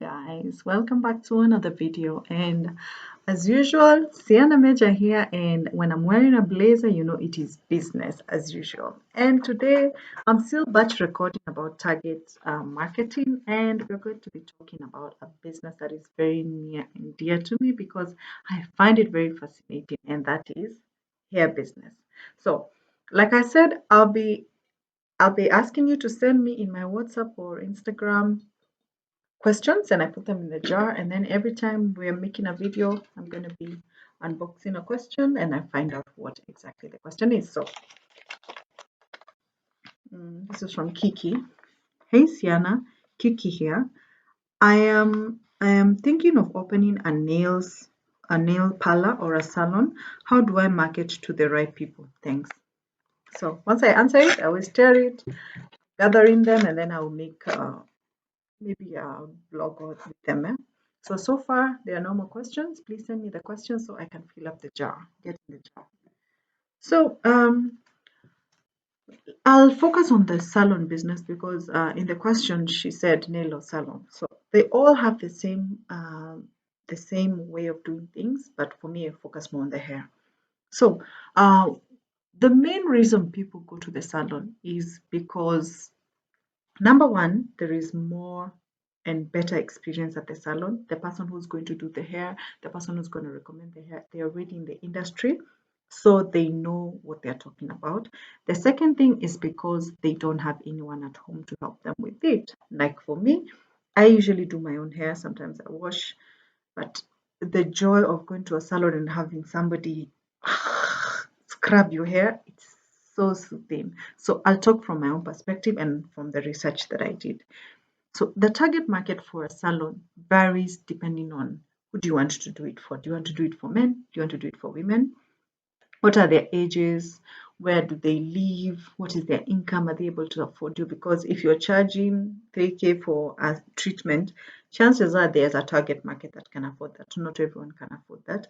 Guys, welcome back to another video. And as usual, Siana Meja here. And when I'm wearing a blazer, you know it is business as usual. And today I'm still batch recording about target marketing, and we're going to be talking about a business that is very near and dear to me because I find it very fascinating, and that is hair business. So, like I said, I'll be asking you to send me in my WhatsApp or Instagram questions and I put them in the jar. And then every time we're making a video, I'm going to be unboxing a question and I find out what exactly the question is. So this is from Kiki. Hey Siana, Kiki here. I am thinking of opening a nail parlor or a salon. How do I market to the right people? Thanks. So once I answer it, I will stare it, gathering them, and then I will make maybe a blog or with them. So far, there are no more questions. Please send me the questions so I can fill up the jar, get in the jar. So I'll focus on the salon business because in the question she said nail or salon. So they all have the same way of doing things, but for me, I focus more on the hair. So the main reason people go to the salon is because number one, there is more and better experience at the salon. The person who's going to do the hair, the person who's going to recommend the hair, they're already in the industry, so they know what they're talking about. The second thing is because they don't have anyone at home to help them with it. Like for me, I usually do my own hair, sometimes I wash, but the joy of going to a salon and having somebody scrub your hair, it's so soothing. So I'll talk from my own perspective and from the research that I did. So the target market for a salon varies depending on who do you want to do it for. Do you want to do it for men? Do you want to do it for women? What are their ages? Where do they live? What is their income? Are they able to afford you? Because if you're charging 3K for a treatment, chances are there's a target market that can afford that. Not everyone can afford that.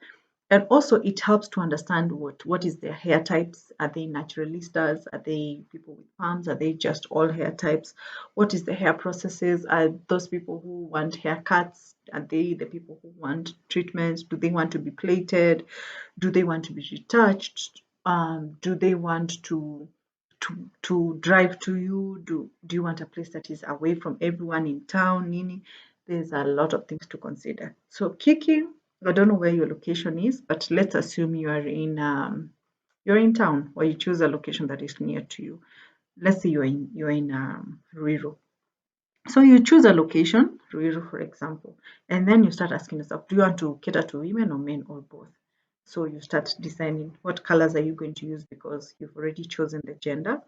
And also it helps to understand what is their hair types. Are they naturalistas? Are they people with perms? Are they just all hair types? What is the hair processes? Are those people who want haircuts? Are they the people who want treatments? Do they want to be plated? Do they want to be retouched? Do they want to drive to you? Do you want a place that is away from everyone in town? Nini? There's a lot of things to consider. So Kiki, I don't know where your location is, but let's assume you're in town or you choose a location that is near to you. Let's say you're in rural. So you choose a location, rural for example, and then you start asking yourself, do you want to cater to women or men or both? So you start designing what colors are you going to use because you've already chosen the gender.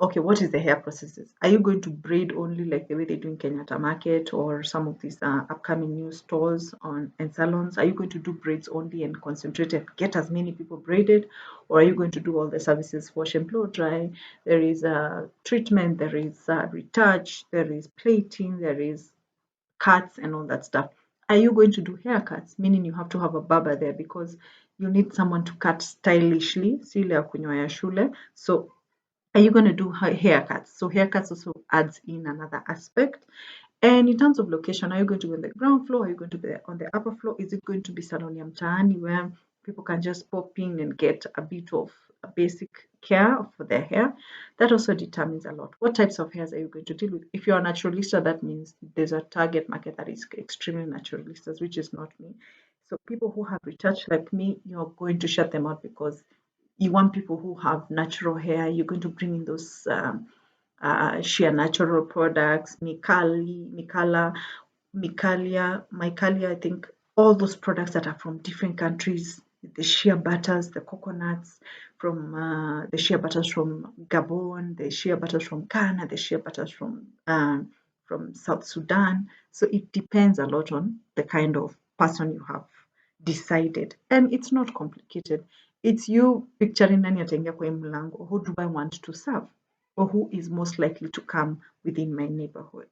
Okay, what is the hair processes? Are you going to braid only like the way they do in Kenyatta Market or some of these upcoming new stores and salons? Are you going to do braids only and concentrate and get as many people braided? Or are you going to do all the services, wash and blow dry? There is a treatment, there is a retouch, there is plating, there is cuts and all that stuff. Are you going to do haircuts? Meaning you have to have a barber there because you need someone to cut stylishly, si ile ya kunyoa shule. So are you going to do haircuts? So haircuts also adds in another aspect. And in terms of location, are you going to be on the ground floor? Are you going to be on the upper floor? Is it going to be salon ya mtaani where people can just pop in and get a bit of a basic care for their hair? That also determines a lot. What types of hairs are you going to deal with? If you're a naturalista, that means there's a target market that is extremely naturalistas, which is not me. So people who have retouched like me, you're going to shut them out because you want people who have natural hair. You're going to bring in those sheer natural products, Micalia, I think all those products that are from different countries, the shea butters, the coconuts, from the shea butters from Gabon, the shea butters from Ghana, the shea butters from South Sudan. So it depends a lot on the kind of person you have decided. And it's not complicated. It's you picturing nani ataingia kwa hii mlango, who do I want to serve, or who is most likely to come within my neighborhood.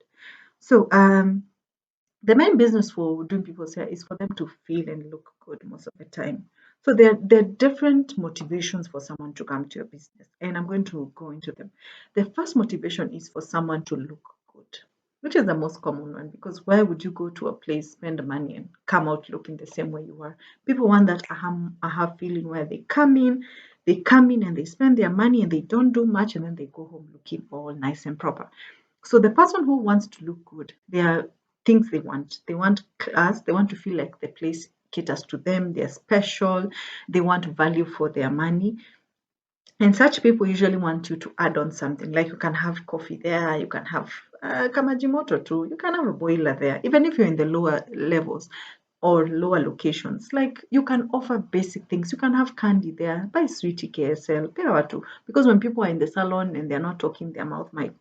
So the main business for doing people's hair is for them to feel and look good most of the time. So there are different motivations for someone to come to your business, and I'm going to go into them. The first motivation is for someone to look good. which is the most common one, because why would you go to a place, spend money, and come out looking the same way you are? People want that aha feeling where they come in and they spend their money and they don't do much, and then they go home looking all nice and proper. So the person who wants to look good, there are things they want. They want class. They want to feel like the place caters to them. They're special. They want value for their money. And such people usually want you to add on something, like you can have coffee there, you can have kamajimoto too, you can have a boiler there, even if you're in the lower levels or lower locations. Like you can offer basic things. You can have candy there, buy sweetie KSL, there too. Because when people are in the salon and they're not talking, their mouth might.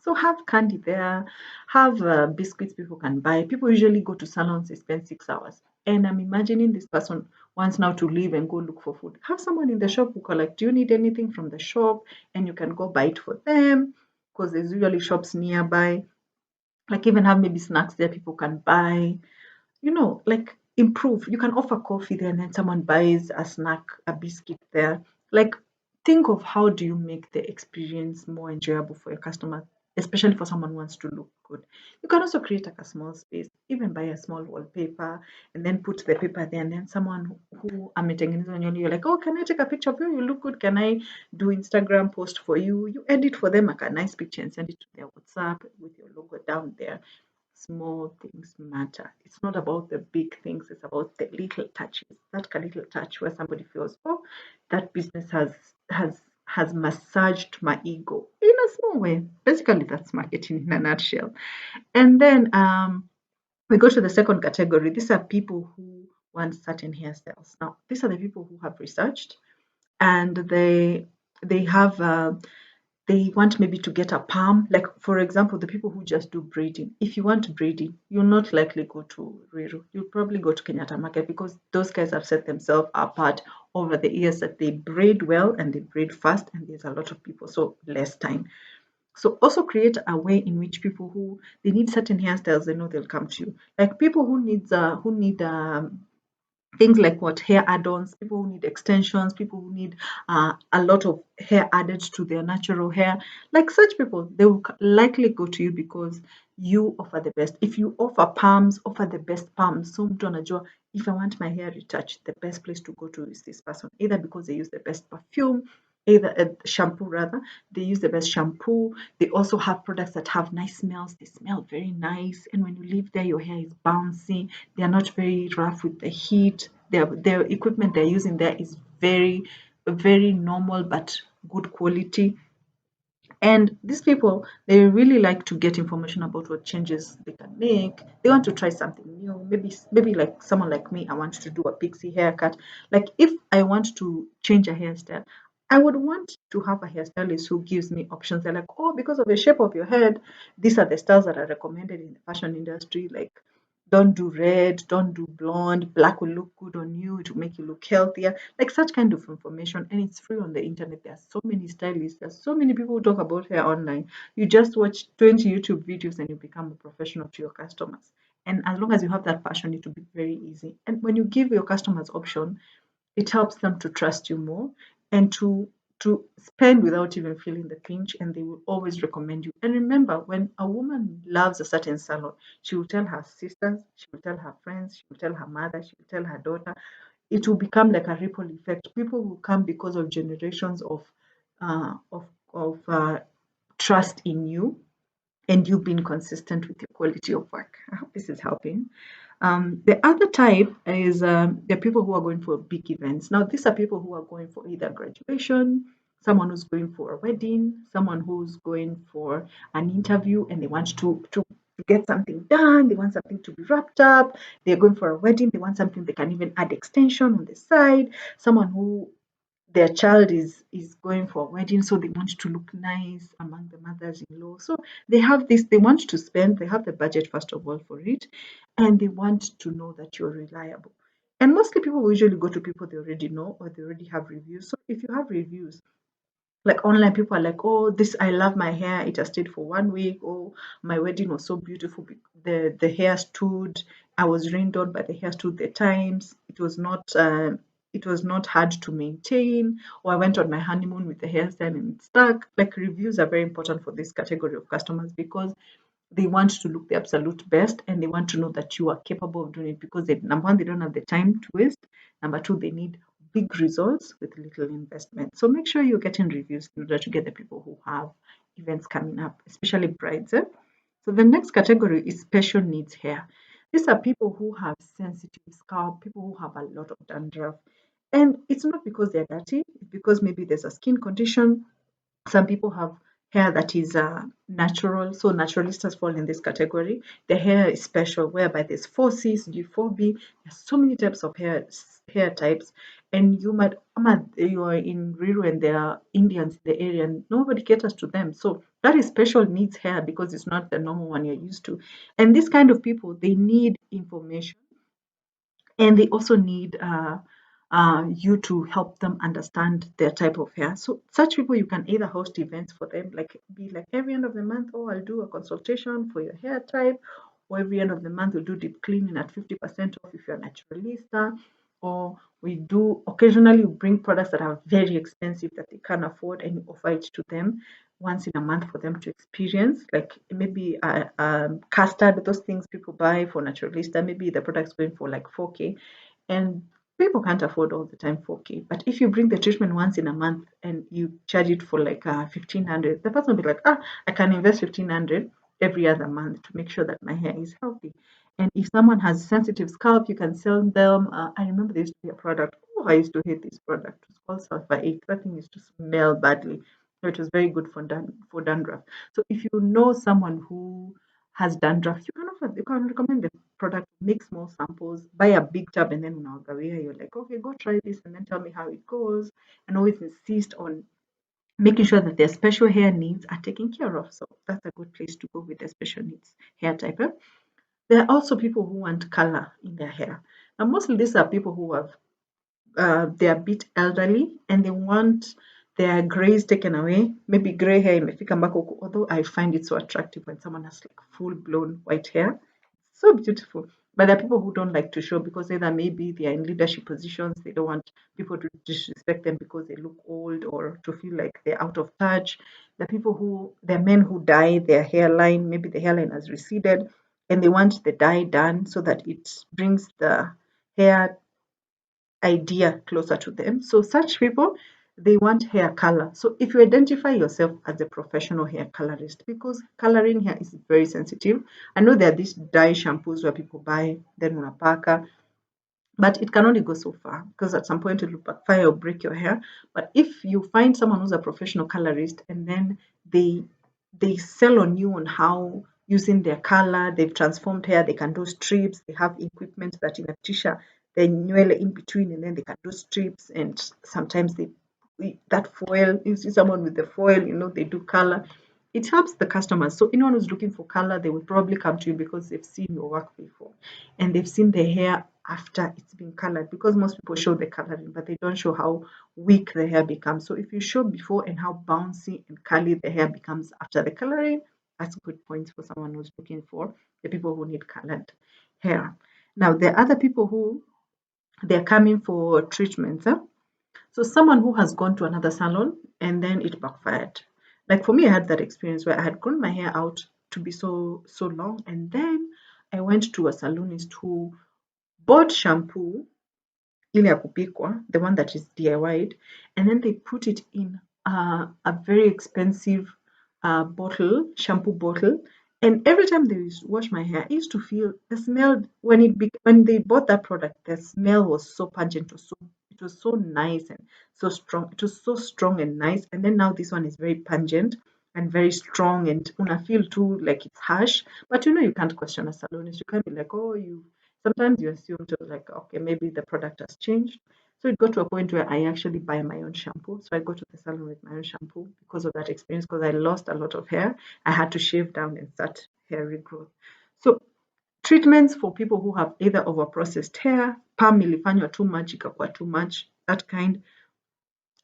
So have candy there, have biscuits people can buy. People usually go to salons, they spend 6 hours. And I'm imagining this person wants now to leave and go look for food. Have someone in the shop who collect, do you need anything from the shop? And you can go buy it for them because there's usually shops nearby. Like even have maybe snacks there people can buy, like improve. You can offer coffee there and then someone buys a snack, a biscuit there. Like think of how do you make the experience more enjoyable for your customer, especially for someone who wants to look good. You can also create like a small space, even buy a small wallpaper and then put the paper there, and then someone who ametengeneza nyoni, you're like, oh, can I take a picture of you? You look good. Can I do Instagram post for you? You edit for them like a nice picture and send it to their WhatsApp with your logo down there. Small things matter. It's not about the big things, it's about the little touches. That little touch where somebody feels, oh, that business has massaged my ego in a small way. Basically, that's marketing in a nutshell. And then we go to the second category. These are people who want certain hairstyles. Now, these are the people who have researched and they have they want maybe to get a perm. Like for example, the people who just do braiding. If you want braiding, you'll not likely go to Riru. You'll probably go to Kenyatta Market because those guys have set themselves apart over the years that they braid well and they braid fast, and there's a lot of people, so less time. So also create a way in which people who they need certain hairstyles, they know they'll come to you. Like people who need things like what hair add-ons, people who need extensions, people who need a lot of hair added to their natural hair, like such people, they will likely go to you because you offer the best. If you offer palms, offer the best palms. So mtu anajua, if I want my hair retouched, the best place to go to is this person, either because they use the best perfume, either shampoo rather, they use the best shampoo. They also have products that have nice smells. They smell very nice, and when you leave there, your hair is bouncy. They are not very rough with the heat. Their equipment they're using there is very, very normal but good quality. And these people, they really like to get information about what changes they can make. They want to try something new. Maybe like someone like me, I want to do a pixie haircut. Like if I want to change a hairstyle, I would want to have a hairstylist who gives me options. They're like, oh, because of the shape of your head, these are the styles that are recommended in the fashion industry. Like don't do red, don't do blonde, black will look good on you, it will make you look healthier. Like such kind of information, and it's free on the internet. There are so many stylists, there's so many people who talk about hair online. You just watch 20 YouTube videos and you become a professional to your customers. And as long as you have that passion, it will be very easy. And when you give your customers option, it helps them to trust you more and to spend without even feeling the pinch, and they will always recommend you. And remember, when a woman loves a certain salon, she will tell her sisters, she will tell her friends, she will tell her mother, she will tell her daughter. It will become like a ripple effect. People will come because of generations uh, of of trust in you, and you've been consistent with your quality of work. I hope this is helping. The other type is the people who are going for big events. Now, these are people who are going for either graduation, someone who's going for a wedding, someone who's going for an interview, and they want to get something done. They want something to be wrapped up. They're going for a wedding. They want something they can even add extension on the side. Someone who their child is going for a wedding, so they want to look nice among the mothers-in-law. So they have this, they want to spend, they have the budget first of all for it, and they want to know that you're reliable. And mostly people will usually go to people they already know or they already have reviews. So if you have reviews, like online, people are like, oh, this, I love my hair, it has stayed for 1 week. Oh, my wedding was so beautiful, the hair stood, I was rained on, but the hair stood the times, it was not hard to maintain, or I went on my honeymoon with the hairstyle and it stuck. Like reviews are very important for this category of customers because they want to look the absolute best, and they want to know that you are capable of doing it, because they, number one, they don't have the time to waste. Number two, they need big results with little investment. So make sure you're getting reviews in order to get the people who have events coming up, especially brides. So the next category is special needs hair. These are people who have sensitive scalp, people who have a lot of dandruff. And it's not because they're dirty, it's because maybe there's a skin condition. Some people have hair that is natural, so naturalistas fall in this category. The hair is special, whereby there's 4Cs, G4B. There's so many types of hair types, and you are in Rio and there are Indians in the area, and nobody caters to them. So that is special needs hair because it's not the normal one you're used to. And this kind of people, they need information, and they also need you to help them understand their type of hair. So such people, you can either host events for them, like be like every end of the month, oh, I'll do a consultation for your hair type, or every end of the month we'll do deep cleaning at 50% off if you're a naturalista, or we do occasionally we bring products that are very expensive that they can't afford, and you offer it to them once in a month for them to experience, like maybe custard, those things people buy for naturalista, maybe the product's going for like 4K, and people can't afford all the time 4K. But if you bring the treatment once in a month and you charge it for like 1500, the person will be like, I can invest 1500 every other month to make sure that my hair is healthy. And if someone has sensitive scalp, you can sell them. I remember there used to be a product. Oh, I used to hate this product. It was called Sulfur 8. That thing used to smell badly. It was very good for dandruff. So if you know someone who has dandruff, you can recommend the product, make small samples, buy a big tub, and then unawagawia, you're like, okay, go try this and then tell me how it goes. And always insist on making sure that their special hair needs are taken care of. So that's a good place to go with their special needs hair type. There are also people who want color in their hair. Now, mostly these are people who have they're a bit elderly and they want their grays taken away. Maybe gray hair imefika mpaka huku, although I find it so attractive when someone has like full blown white hair. So beautiful. But there are people who don't like to show because either maybe they are in leadership positions, they don't want people to disrespect them because they look old or to feel like they're out of touch. There are men who dye their hairline, maybe the hairline has receded and they want the dye done so that it brings the hair idea closer to them. So such people, they want hair color. So if you identify yourself as a professional hair colorist, because coloring hair is very sensitive. I know there are these dye shampoos where people buy, then unapaka, but it can only go so far because at some point it will backfire or break your hair. But if you find someone who's a professional colorist and then they they sell on you on how using their color, they've transformed hair, they can do strips, they have equipment that inapitisha the nywele in between and then they can do strips, and sometimes that foil, you see someone with the foil, they do color. It helps the customers. So anyone who's looking for color, they will probably come to you because they've seen your work before and they've seen the hair after it's been colored, because most people show the coloring but they don't show how weak the hair becomes. So if you show before and how bouncy and curly the hair becomes after the coloring, that's good points for someone who's looking for the people who need colored hair. Now there are other people who they're coming for treatments. So someone who has gone to another salon and then it backfired. Like for me, I had that experience where I had grown my hair out to be so long, and then I went to a salonist who bought shampoo ile ya kupikwa, the one that is DIY'd, and then they put it in a very expensive bottle, shampoo bottle. And every time they used to wash my hair, I used to feel the smell when they bought that product. The smell was so pungent, it was so nice and so strong. It was so strong and nice. And then now this one is very pungent and very strong, and una feel too like it's harsh. But you can't question a salonist. You can't be like, oh, you sometimes you assume to like, okay, maybe the product has changed. So it got to a point where I actually buy my own shampoo. So I go to the salon with my own shampoo because of that experience, because I lost a lot of hair. I had to shave down and start hair regrowth. So treatments for people who have either overprocessed hair, palm ilifanywa too much, ikakuwa too much, that kind.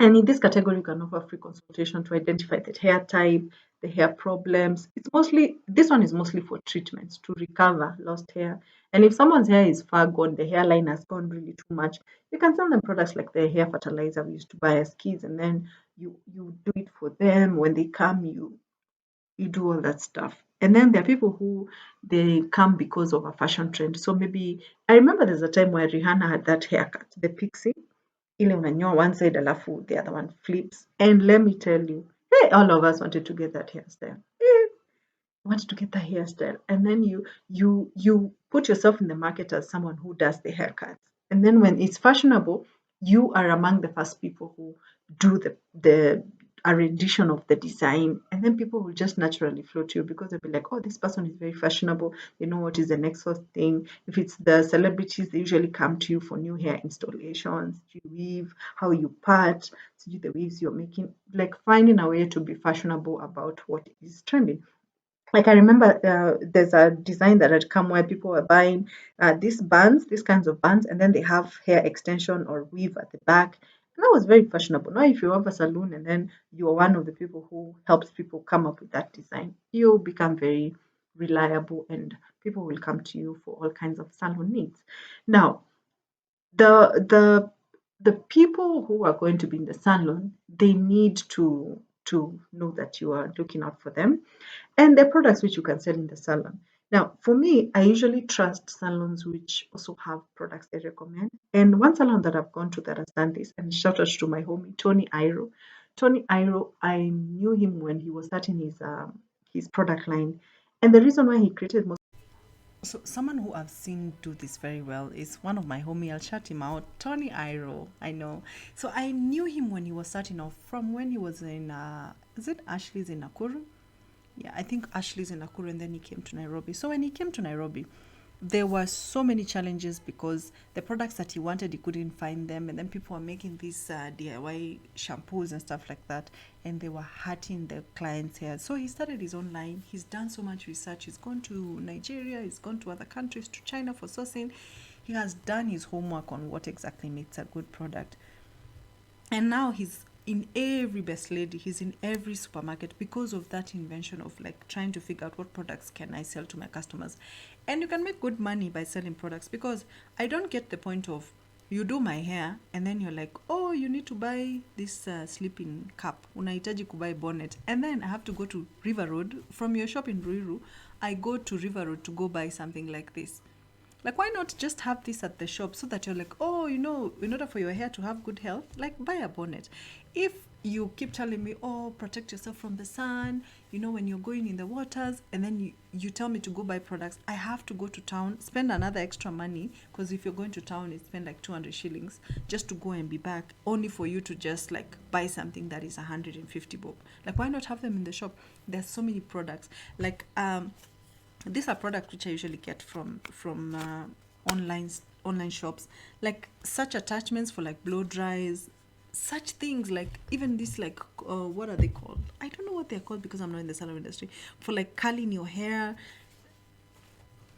And in this category, you can offer free consultation to identify the hair type, the hair problems. This one is mostly for treatments to recover lost hair. And if someone's hair is far gone, the hairline has gone really too much, you can sell them products like the hair fertilizer we used to buy as kids, and then you do it for them. When they come, you do all that stuff. And then there are people who they come because of a fashion trend. So maybe I remember there's a time where Rihanna had that haircut, the pixie, ile unanyoa one side alafu the other one flips. And let me tell you, hey, all of us wanted to get that hairstyle. Wanted to get the hairstyle, and then you put yourself in the market as someone who does the haircuts, and then when it's fashionable, you are among the first people who do the a rendition of the design, and then people will just naturally flow to you because they'll be like, oh, this person is very fashionable, they know what is the next hot thing. If it's the celebrities, they usually come to you for new hair installations, you weave, how you part, the weaves you're making, like finding a way to be fashionable about what is trending. Like I remember there's a design that had come where people were buying these bands, these kinds of bands, and then they have hair extension or weave at the back. And that was very fashionable. Now, if you have a salon and then you are one of the people who helps people come up with that design, you become very reliable and people will come to you for all kinds of salon needs. Now, the the the people who are going to be in the salon, they need to know that you are looking out for them and the products which you can sell in the salon. Now, for me, I usually trust salons which also have products they recommend. And one salon that I've gone to that has done this, and shout out to my homie Tony Iro. Tony Iro, I knew him when he was starting his product line, and the reason why he created most. So someone who I've seen do this very well is one of my homie. I'll shout him out, Tony Iro. I know. So I knew him when he was starting off from when he was in is it Ashley's in Nakuru? Yeah, I think Ashley's in Nakuru and then he came to Nairobi. So when he came to Nairobi, there were so many challenges because the products that he wanted, he couldn't find them. And then people were making these DIY shampoos and stuff like that. And they were hurting the clients' hair. So he started his own line. He's done so much research. He's gone to Nigeria. He's gone to other countries, to China for sourcing. He has done his homework on what exactly makes a good product. And now he's in every best lady, he's in every supermarket because of that invention of like trying to figure out what products can I sell to my customers. And you can make good money by selling products because I don't get the point of you do my hair and then you're like, oh, you need to buy this sleeping cap, unahitaji kubuy bonnet, and then I have to go to River Road from your shop in Ruiru. I go to River Road to go buy something like this. Like, why not just have this at the shop so that you're like, oh, in order for your hair to have good health, like buy a bonnet. If you keep telling me, oh, protect yourself from the sun, when you're going in the waters, and then you tell me to go buy products, I have to go to town, spend another extra money, because if you're going to town, you spend like 200 shillings just to go and be back, only for you to just like buy something that is 150 bob. Like, why not have them in the shop? There's so many products. Like, these are products which I usually get from online shops, like such attachments for like blow dries, such things, like even this, like what are they called? I don't know what they're called because I'm not in the salon industry. For like curling your hair,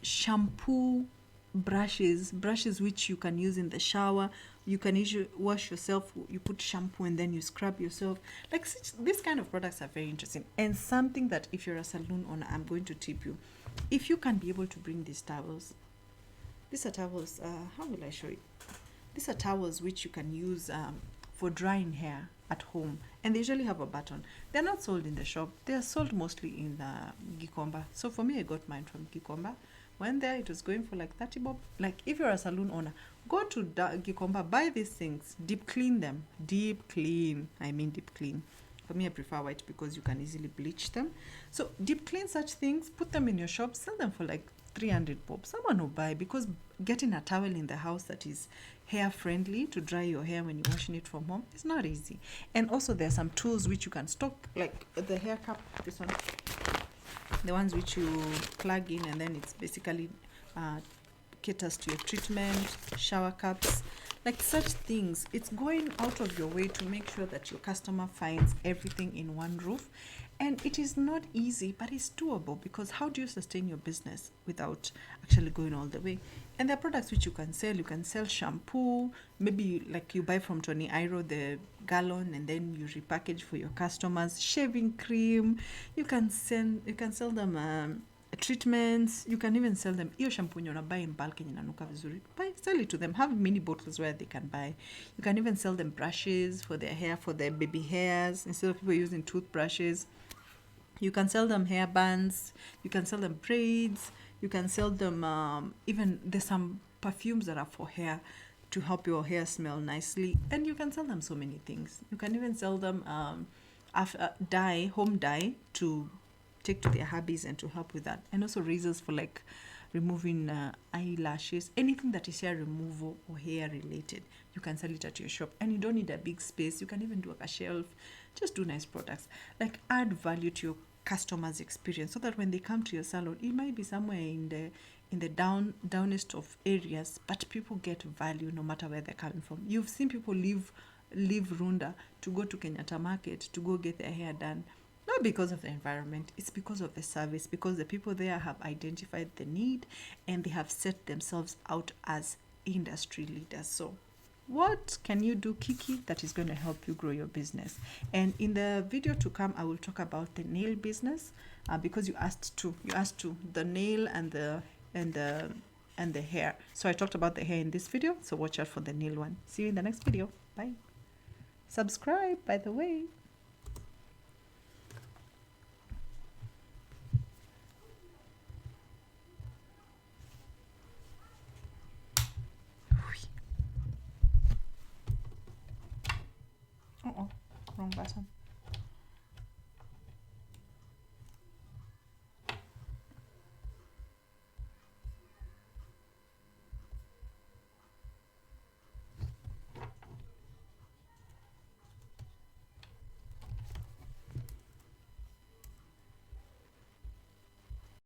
shampoo brushes which you can use in the shower. You can usually wash yourself, you put shampoo and then you scrub yourself. Like these kind of products are very interesting, and something that if you're a salon owner, I'm going to tip you, if you can be able to bring these towels. These are towels, how will I show you? These are towels which you can use for drying hair at home, and they usually have a button. They're not sold in the shop, they are sold mostly in Gikomba. So for me, I got mine from Gikomba. When there, it was going for like 30 bob. Like, if you're a salon owner, go to Gikomba, buy these things, deep clean them. Deep clean. I mean deep clean. For me, I prefer white because you can easily bleach them. So deep clean such things, put them in your shop, sell them for like 300 bob. Someone will buy, because getting a towel in the house that is hair friendly to dry your hair when you're washing it from home is not easy. And also there are some tools which you can stock, like the hair cap, this one, the ones which you plug in and then it's basically caters to your treatment, shower cups, like such things. It's going out of your way to make sure that your customer finds everything in one roof. And it is not easy, but it's doable, because how do you sustain your business without actually going all the way? And there are products which you can sell. You can sell shampoo, maybe like you buy from Tony Iro the gallon and then you repackage for your customers. Shaving cream, you can sell them treatments. You can even sell them hiyo shampoo yenye unabuy in bulk yenye inanuka vizuri. Sell it to them. Have mini bottles where they can buy. You can even sell them brushes for their hair, for their baby hairs, instead of people using toothbrushes. You can sell them hair bands, you can sell them braids, you can sell them, even there's some perfumes that are for hair to help your hair smell nicely, and you can sell them so many things. You can even sell them dye, home dye, to take to their hubbies and to help with that, and also razors for like removing eyelashes, anything that is hair removal or hair related. You can sell it at your shop, and you don't need a big space. You can even do like a shelf. Just do nice products, like add value to your customers experience, so that when they come to your salon, it might be somewhere in the downest of areas, but people get value no matter where they're coming from. You've seen people leave Runda to go to Kenyatta Market to go get their hair done, not because of the environment, it's because of the service, because the people there have identified the need and they have set themselves out as industry leaders. So what can you do, Kiki, that is going to help you grow your business? And in the video to come, I will talk about the nail business, because you asked to the nail and the and the hair. So I talked about the hair in this video, so watch out for the nail one. See you in the next video. Bye. Subscribe, by the way. Oh, wrong button.